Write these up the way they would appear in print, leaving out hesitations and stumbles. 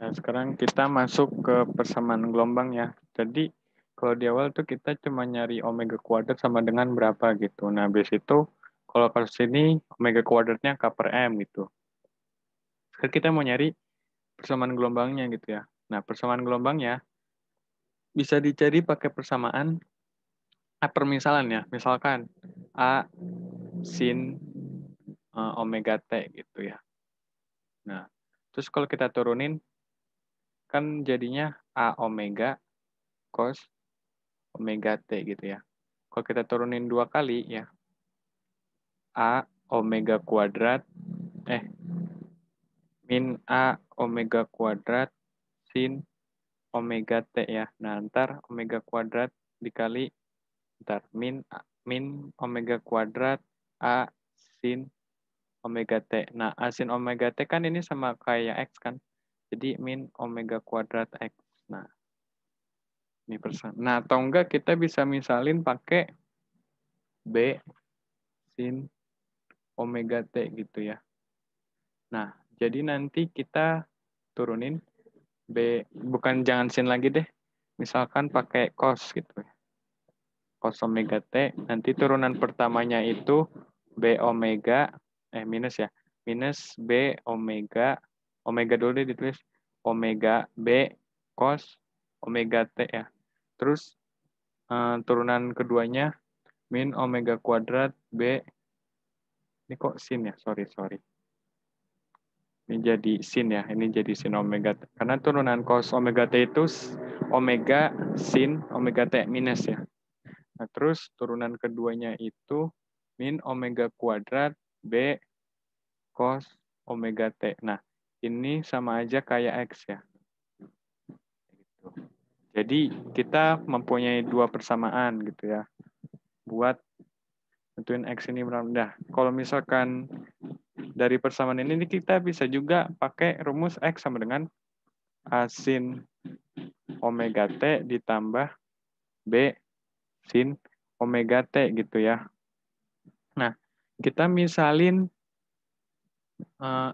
Nah, sekarang kita masuk ke persamaan gelombang ya. Jadi, kalau di awal tuh kita cuma nyari omega kuadrat sama dengan berapa gitu. Nah, habis itu, kalau kasus ini, omega kuadratnya K per M gitu. Sekarang kita mau nyari persamaan gelombangnya gitu ya. Nah, persamaan gelombangnya bisa dicari pakai persamaan A permisalan ya. Misalkan, A sin omega T gitu ya. Nah, terus kalau kita turunin, kan jadinya A omega cos omega T gitu ya. Kalau kita turunin 2 kali ya, A omega kuadrat, min A omega kuadrat sin omega T ya. Nah, ntar omega kuadrat dikali, ntar min omega kuadrat A sin omega T. Nah, A sin omega T kan ini sama kayak X kan. Jadi min omega kuadrat X. Nah, ini persen. Nah, atau enggak kita bisa misalin pakai B sin omega T gitu ya. Nah, jadi nanti kita turunin B, bukan jangan sin lagi deh. Misalkan pakai cos gitu ya. Cos omega T, nanti turunan pertamanya itu B omega, minus ya. Minus B omega, omega dulu deh ditulis. Omega B cos omega T ya. Terus turunan keduanya min omega kuadrat B, ini kok sin ya, sorry. Ini jadi sin ya, ini jadi sin omega T. Karena turunan cos omega T itu omega sin omega T minus ya. Nah, terus turunan keduanya itu min omega kuadrat B cos omega T. Nah, ini sama aja kayak X ya. Jadi, kita mempunyai dua persamaan gitu ya. Buat tentuin X ini berapa. Nah, kalau misalkan dari persamaan ini kita bisa juga pakai rumus X sama dengan A sin omega T ditambah B sin omega T gitu ya. Nah, kita misalin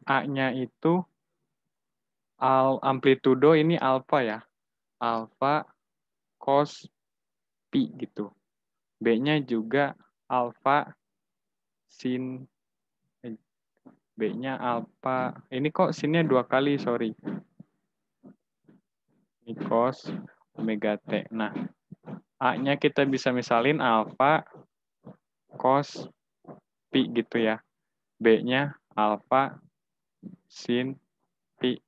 A-nya itu amplitudo ini alfa ya. Alfa cos pi gitu. B-nya juga alfa sin B-nya alfa. Ini kok sinnya 2 kali, sorry. Ini cos omega T. Nah, A-nya kita bisa misalin alfa cos pi gitu ya. B-nya alfa sin pi.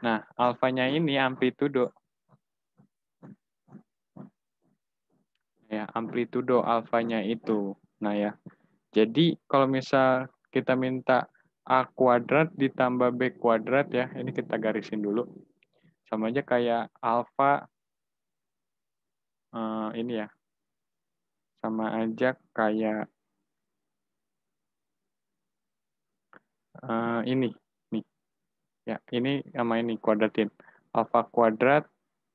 Nah, alfanya ini amplitudo. Ya, amplitudo alfanya itu. Nah ya, jadi kalau misal kita minta A kuadrat ditambah B kuadrat ya, ini kita garisin dulu. Sama aja kayak alfa, ini ya, sama aja kayak ini. Nih, ya, ini sama ini kuadratin. Alfa kuadrat,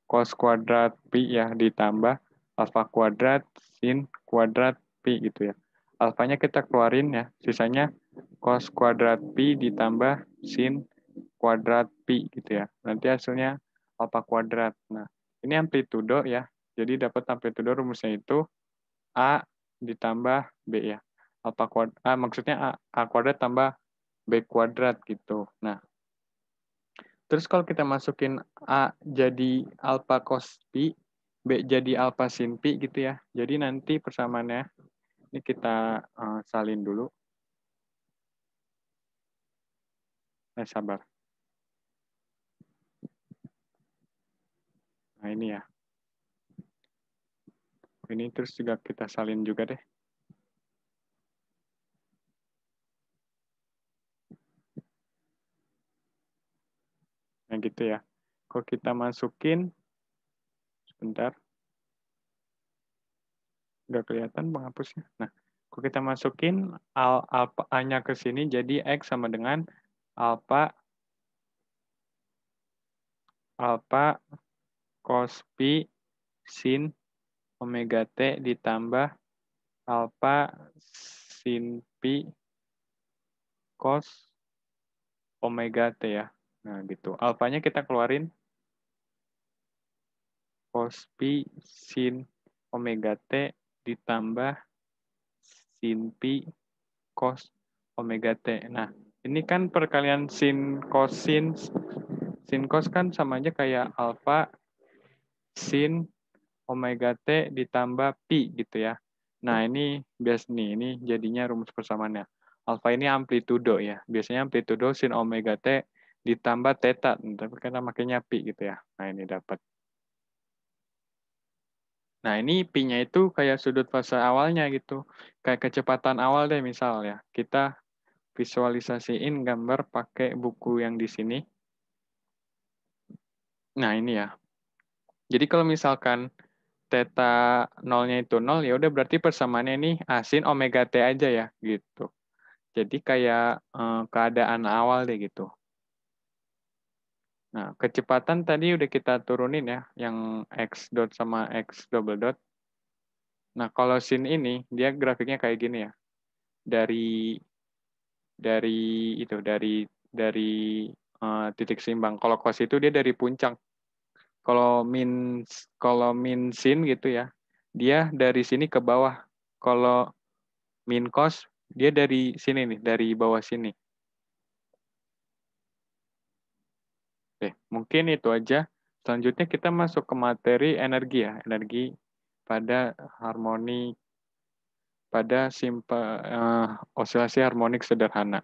cos kuadrat pi ya, ditambah alfa kuadrat, sin kuadrat pi gitu ya. Alfanya kita keluarin ya, sisanya cos kuadrat pi ditambah sin kuadrat pi gitu ya. Nanti hasilnya alfa kuadrat. Nah, ini amplitudo ya. Jadi dapat amplitudo rumusnya itu A ditambah B ya. Alfa kuadrat, maksudnya A kuadrat tambah B kuadrat gitu. Nah, terus kalau kita masukin A jadi alfa cos pi, B jadi alfa sin pi gitu ya. Jadi nanti persamaannya, ini kita salin dulu. Sabar. Nah, ini ya. Ini terus juga kita salin juga deh. Nah, gitu ya. Kalau kita masukin, sebentar. Nggak kelihatan penghapusnya. Nah, kalau kita masukin alpha A-nya ke sini, jadi X sama dengan alpha cos pi sin omega T ditambah alpha sin pi cos omega T ya. Nah, gitu. Alfanya kita keluarin cos pi sin omega T ditambah sin pi cos omega T. Nah, ini kan perkalian sin cos kan sama aja kayak alfa sin omega T ditambah pi gitu ya. Nah, ini bias nih, ini jadinya rumus persamaannya. Alfa ini amplitudo ya. Biasanya amplitudo sin omega T ditambah theta, tapi karena makanya pi gitu ya. Nah, ini dapat. Nah, ini pi-nya itu kayak sudut fase awalnya gitu. Kayak kecepatan awal deh misal ya. Kita visualisasiin gambar pakai buku yang di sini. Nah, ini ya. Jadi kalau misalkan theta nolnya itu nol, ya udah berarti persamaannya ini asin omega T aja ya, gitu. Jadi kayak keadaan awal deh gitu. Nah, kecepatan tadi udah kita turunin ya, yang x dot sama x double dot. Nah, kalau sin ini, dia grafiknya kayak gini ya. Dari dari titik seimbang. Kalau cos itu dia dari puncak. Kalau min sin gitu ya, dia dari sini ke bawah. Kalau min cos dia dari sini nih, dari bawah sini. Oke, mungkin itu aja. Selanjutnya kita masuk ke materi energi ya, energi pada harmoni pada osilasi harmonik sederhana.